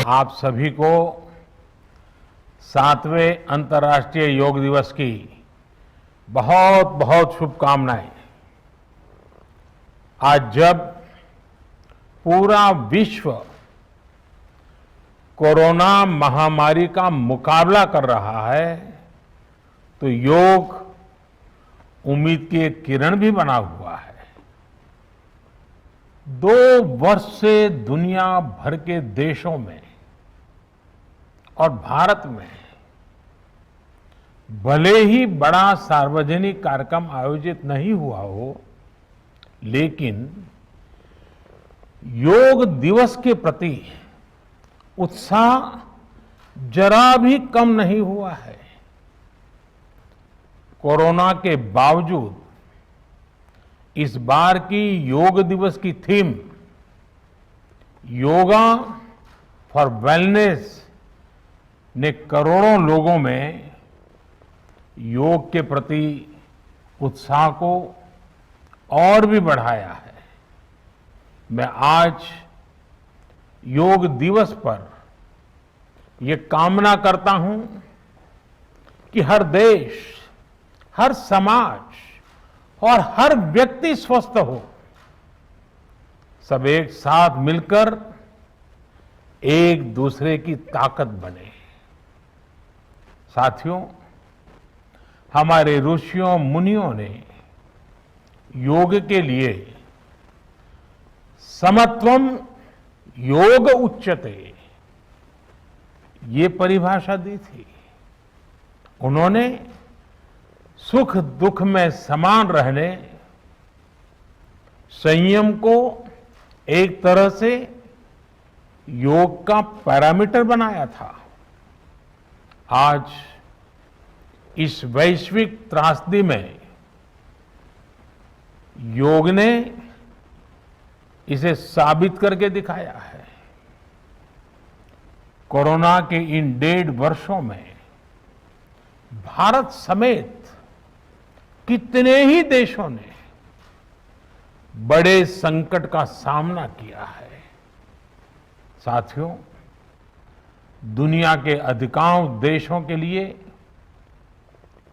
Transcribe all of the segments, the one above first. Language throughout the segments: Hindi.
आप सभी को 7वें अंतर्राष्ट्रीय योग दिवस की बहुत बहुत शुभकामनाएं। आज जब पूरा विश्व कोरोना महामारी का मुकाबला कर रहा है तो योग उम्मीद की एक किरण भी बना हुआ है। 2 वर्ष से दुनिया भर के देशों में और भारत में भले ही बड़ा सार्वजनिक कार्यक्रम आयोजित नहीं हुआ हो, लेकिन योग दिवस के प्रति उत्साह जरा भी कम नहीं हुआ है। कोरोना के बावजूद इस बार की योग दिवस की थीम योगा फॉर वेलनेस ने करोड़ों लोगों में योग के प्रति उत्साह को और भी बढ़ाया है। मैं आज योग दिवस पर ये कामना करता हूं कि हर देश, हर समाज और हर व्यक्ति स्वस्थ हो, सब एक साथ मिलकर एक दूसरे की ताकत बने। साथियों, हमारे ऋषियों मुनियों ने योग के लिए समत्वम योग उच्यते ये परिभाषा दी थी। उन्होंने सुख दुख में समान रहने, संयम को एक तरह से योग का पैरामीटर बनाया था। आज इस वैश्विक त्रासदी में योग ने इसे साबित करके दिखाया है। कोरोना के इन 1.5 वर्षों में भारत समेत कितने ही देशों ने बड़े संकट का सामना किया है। साथियों, दुनिया के अधिकांश देशों के लिए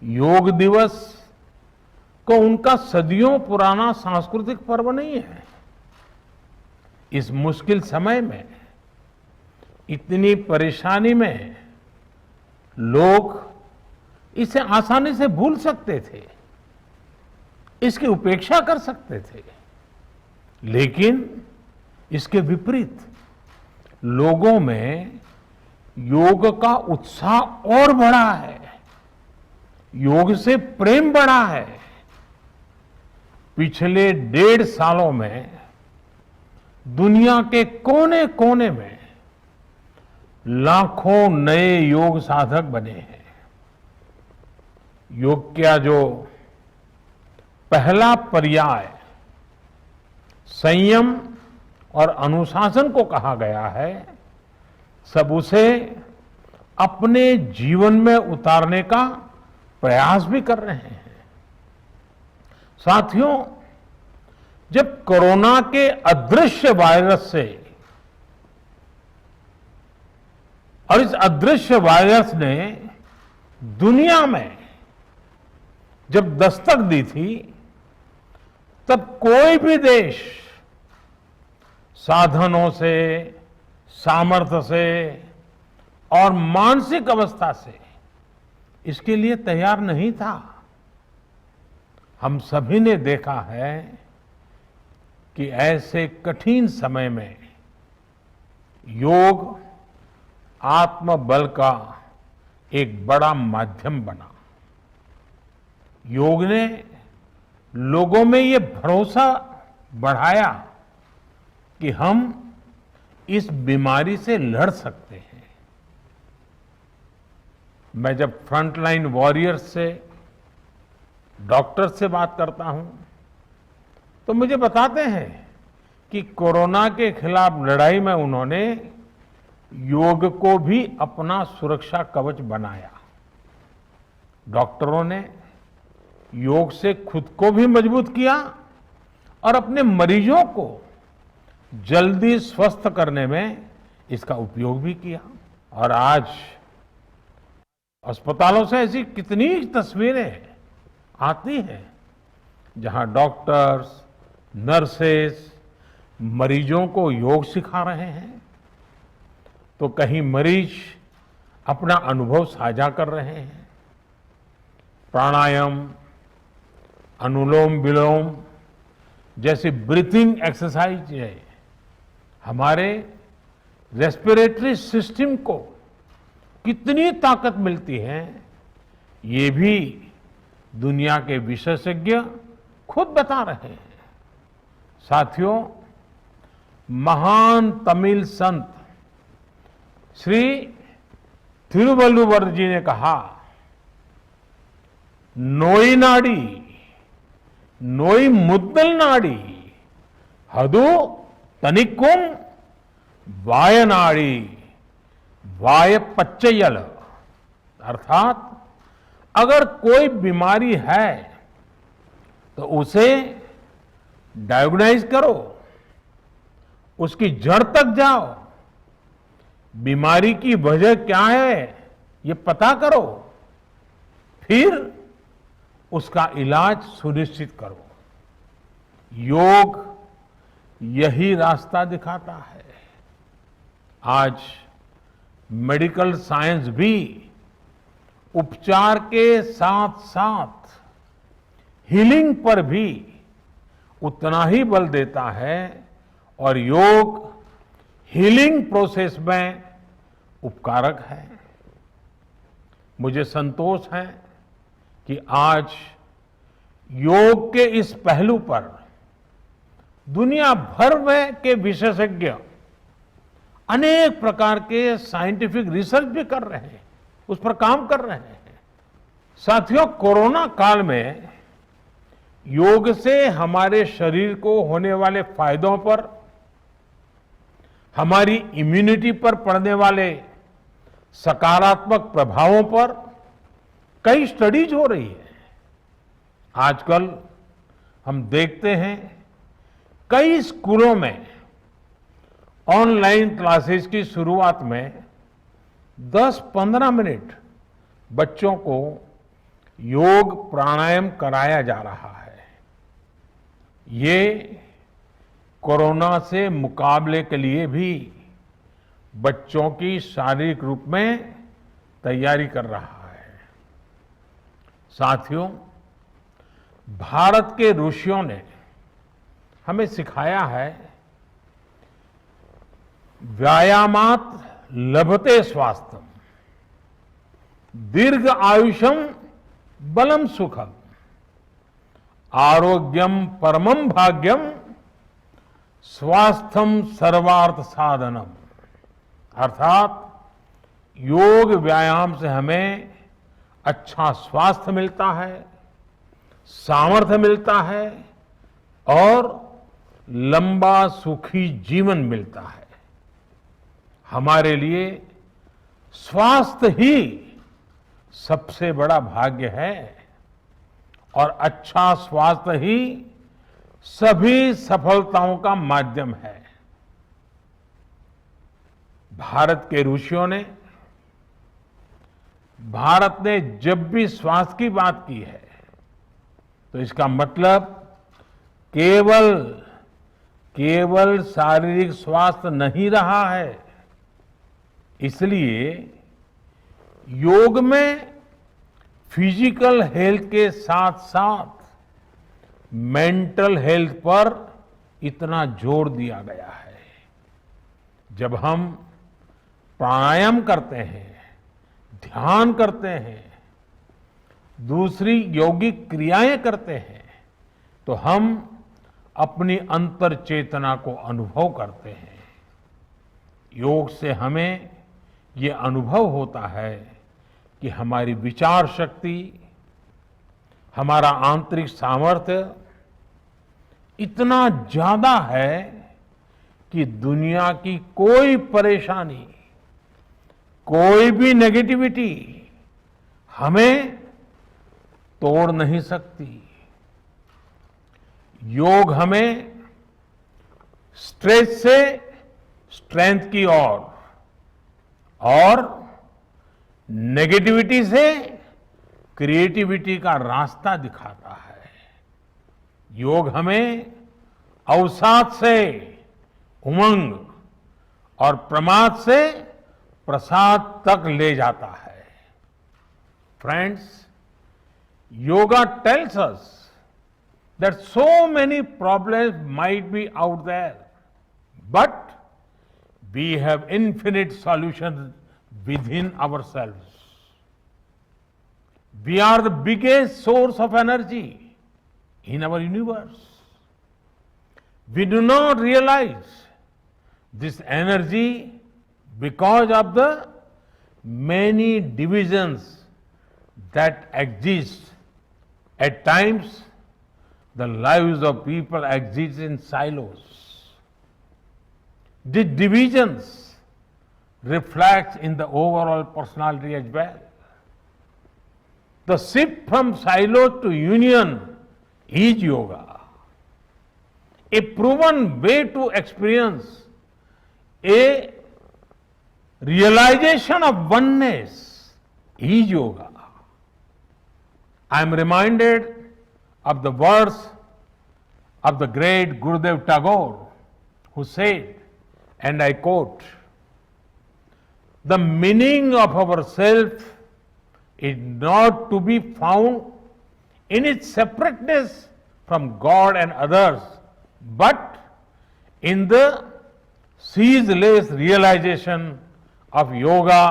योग दिवस को उनका सदियों पुराना सांस्कृतिक पर्व नहीं है। इस मुश्किल समय में, इतनी परेशानी में लोग इसे आसानी से भूल सकते थे, इसकी उपेक्षा कर सकते थे, लेकिन इसके विपरीत लोगों में योग का उत्साह और बढ़ा है, योग से प्रेम बढ़ा है। पिछले 1.5 सालों में दुनिया के कोने कोने में लाखों नए योग साधक बने हैं। योग का जो पहला पर्याय संयम और अनुशासन को कहा गया है, सब उसे अपने जीवन में उतारने का प्रयास भी कर रहे हैं। साथियों, जब कोरोना के अदृश्य वायरस से और इस अदृश्य वायरस ने दुनिया में जब दस्तक दी थी, तब कोई भी देश साधनों से, सामर्थ्य से और मानसिक अवस्था से इसके लिए तैयार नहीं था। हम सभी ने देखा है कि ऐसे कठिन समय में योग आत्मबल का एक बड़ा माध्यम बना। योग ने लोगों में ये भरोसा बढ़ाया कि हम इस बीमारी से लड़ सकते हैं। मैं जब फ्रंटलाइन वॉरियर्स से, डॉक्टर्स से बात करता हूं तो मुझे बताते हैं कि कोरोना के खिलाफ लड़ाई में उन्होंने योग को भी अपना सुरक्षा कवच बनाया। डॉक्टरों ने योग से खुद को भी मजबूत किया और अपने मरीजों को जल्दी स्वस्थ करने में इसका उपयोग भी किया। और आज अस्पतालों से ऐसी कितनी तस्वीरें आती हैं जहां डॉक्टर्स, नर्सेस मरीजों को योग सिखा रहे हैं, तो कहीं मरीज अपना अनुभव साझा कर रहे हैं। प्राणायाम, अनुलोम विलोम जैसी ब्रीथिंग एक्सरसाइज है हमारे रेस्पिरेटरी सिस्टम को कितनी ताकत मिलती है, ये भी दुनिया के विशेषज्ञ खुद बता रहे हैं। साथियों, महान तमिल संत श्री तिरुवल्लुवर जी ने कहा, नोई नाडी नोई मुद्दल नाडी हदु तनिक्कुम वायनाडी वाय पच्चयल। अर्थात अगर कोई बीमारी है तो उसे डायग्नोज करो, उसकी जड़ तक जाओ, बीमारी की वजह क्या है ये पता करो, फिर उसका इलाज सुनिश्चित करो। योग यही रास्ता दिखाता है। आज मेडिकल साइंस भी उपचार के साथ साथ हीलिंग पर भी उतना ही बल देता है और योग हीलिंग प्रोसेस में उपकारक है। मुझे संतोष है कि आज योग के इस पहलू पर दुनिया भर में के विशेषज्ञ अनेक प्रकार के साइंटिफिक रिसर्च भी कर रहे हैं, उस पर काम कर रहे हैं। साथियों, कोरोना काल में योग से हमारे शरीर को होने वाले फायदों पर, हमारी इम्यूनिटी पर पड़ने वाले सकारात्मक प्रभावों पर कई स्टडीज हो रही है। आजकल हम देखते हैं कई स्कूलों में ऑनलाइन क्लासेस की शुरुआत में 10-15 मिनट बच्चों को योग प्राणायाम कराया जा रहा है। ये कोरोना से मुकाबले के लिए भी बच्चों की शारीरिक रूप में तैयारी कर रहा है। साथियों, भारत के ऋषियों ने हमें सिखाया है, व्यायामात लभते स्वास्थ्यम, दीर्घ आयुषम बलम सुखम, आरोग्यम परमम भाग्यम, स्वास्थ्यम सर्वार्थ साधनम। अर्थात योग व्यायाम से हमें अच्छा स्वास्थ्य मिलता है, सामर्थ्य मिलता है और लंबा सुखी जीवन मिलता है। हमारे लिए स्वास्थ्य ही सबसे बड़ा भाग्य है और अच्छा स्वास्थ्य ही सभी सफलताओं का माध्यम है। भारत के ऋषियों ने, भारत ने जब भी स्वास्थ्य की बात की है तो इसका मतलब केवल शारीरिक स्वास्थ्य नहीं रहा है। इसलिए योग में फिजिकल हेल्थ के साथ साथ मेंटल हेल्थ पर इतना जोर दिया गया है। जब हम प्राणायाम करते हैं, ध्यान करते हैं, दूसरी यौगिक क्रियाएं करते हैं, तो हम अपनी अंतर चेतना को अनुभव करते हैं। योग से हमें ये अनुभव होता है कि हमारी विचार शक्ति, हमारा आंतरिक सामर्थ्य इतना ज्यादा है कि दुनिया की कोई परेशानी, कोई भी नेगेटिविटी हमें तोड़ नहीं सकती। योग हमें स्ट्रेस से स्ट्रेंथ की ओर, और नेगेटिविटी से क्रिएटिविटी का रास्ता दिखाता है। योग हमें अवसाद से उमंग और प्रमाद से प्रसाद तक ले जाता है। Friends, yoga tells us that so many problems might be out there, but we have infinite solutions within ourselves. We are the biggest source of energy in our universe. We do not realize this energy because of the many divisions that exist. At times, the lives of people exist in silos. These divisions reflect in the overall personality as well. The shift from silo to union is yoga. A proven way to experience a realization of oneness is yoga. I am reminded of the words of the great Gurudev Tagore, who said, and I quote, "The meaning of our self is not to be found in its separateness from God and others, but in the ceaseless realization of yoga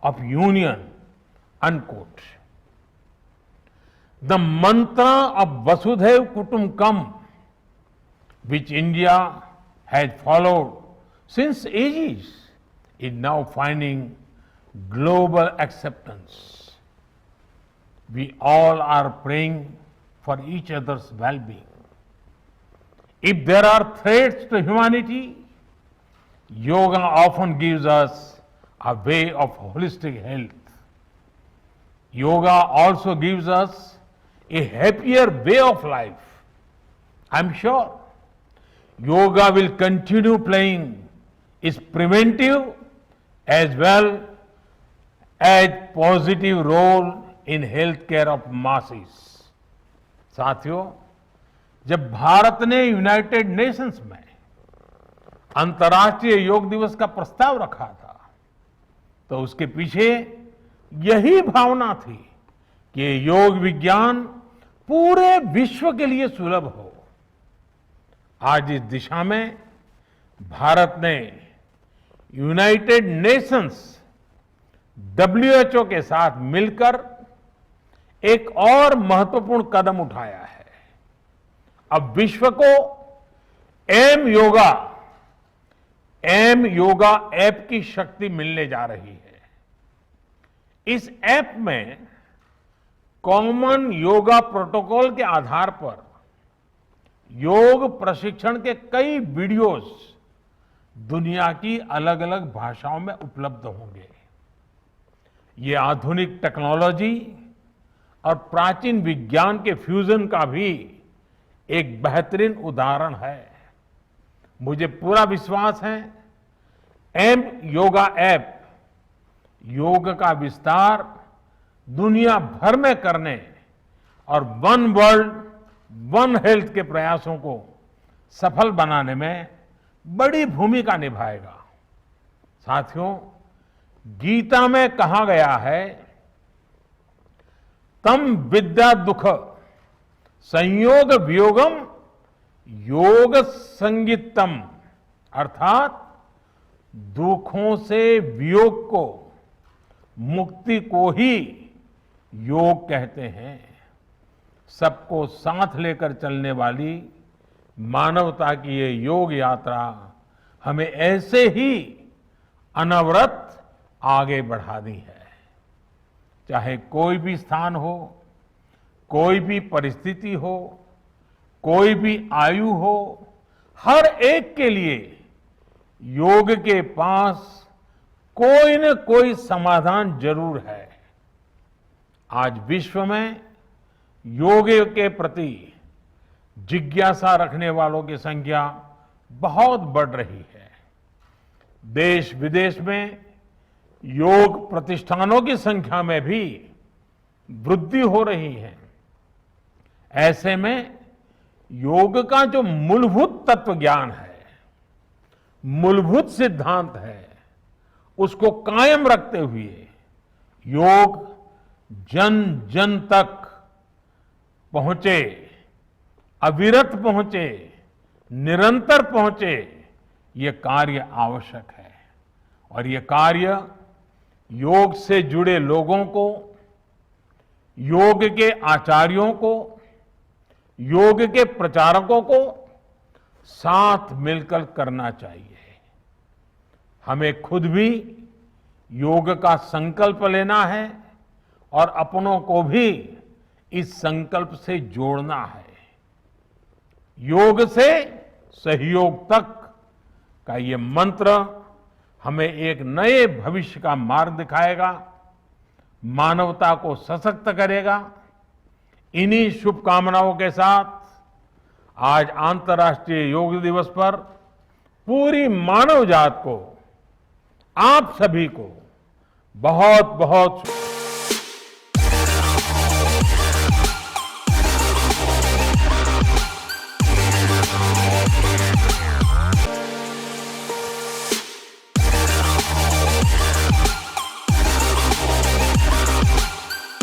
of union," unquote. The mantra of Vasudhaiv Kutumbakam, which India has followed since ages, is now finding global acceptance. We all are praying for each other's well-being. If there are threats to humanity, yoga often gives us a way of holistic health. Yoga also gives us a happier way of life. I'm sure yoga will continue playing its preventive as well as positive role in healthcare of masses. साथियों, जब भारत ने यूनाइटेड नेशंस में अंतर्राष्ट्रीय योग दिवस का प्रस्ताव रखा था, तो उसके पीछे यही भावना थी कि योग विज्ञान पूरे विश्व के लिए सुलभ हो। आज इस दिशा में भारत ने यूनाइटेड नेशंस WHO के साथ मिलकर एक और महत्वपूर्ण कदम उठाया है। अब विश्व को एम योगा ऐप की शक्ति मिलने जा रही है। इस ऐप में कॉमन योगा प्रोटोकॉल के आधार पर योग प्रशिक्षण के कई वीडियोस दुनिया की अलग अलग भाषाओं में उपलब्ध होंगे। ये आधुनिक टेक्नोलॉजी और प्राचीन विज्ञान के फ्यूजन का भी एक बेहतरीन उदाहरण है। मुझे पूरा विश्वास है एम योगा ऐप योग का विस्तार दुनिया भर में करने और वन वर्ल्ड वन हेल्थ के प्रयासों को सफल बनाने में बड़ी भूमिका निभाएगा। साथियों, गीता में कहा गया है, तम विद्या दुख संयोग वियोगम योग संगीतम, अर्थात दुखों से वियोग को, मुक्ति को ही योग कहते हैं। सबको साथ लेकर चलने वाली मानवता की ये योग यात्रा हमें ऐसे ही अनवरत आगे बढ़ानी है। चाहे कोई भी स्थान हो, कोई भी परिस्थिति हो, कोई भी आयु हो, हर एक के लिए योग के पास कोई न कोई समाधान जरूर है। आज विश्व में योग के प्रति जिज्ञासा रखने वालों की संख्या बहुत बढ़ रही है। देश विदेश में योग प्रतिष्ठानों की संख्या में भी वृद्धि हो रही है। ऐसे में योग का जो मूलभूत तत्व ज्ञान है, मूलभूत सिद्धांत है, उसको कायम रखते हुए योग जन जन तक पहुंचे, अविरत पहुंचे, निरंतर पहुंचे, ये कार्य आवश्यक है। और ये कार्य योग से जुड़े लोगों को, योग के आचार्यों को, योग के प्रचारकों को साथ मिलकर करना चाहिए। हमें खुद भी योग का संकल्प लेना है और अपनों को भी इस संकल्प से जोड़ना है। योग से सहयोग तक का ये मंत्र हमें एक नए भविष्य का मार्ग दिखाएगा, मानवता को सशक्त करेगा। इन्हीं शुभकामनाओं के साथ आज अंतर्राष्ट्रीय योग दिवस पर पूरी मानव जात को, आप सभी को बहुत बहुत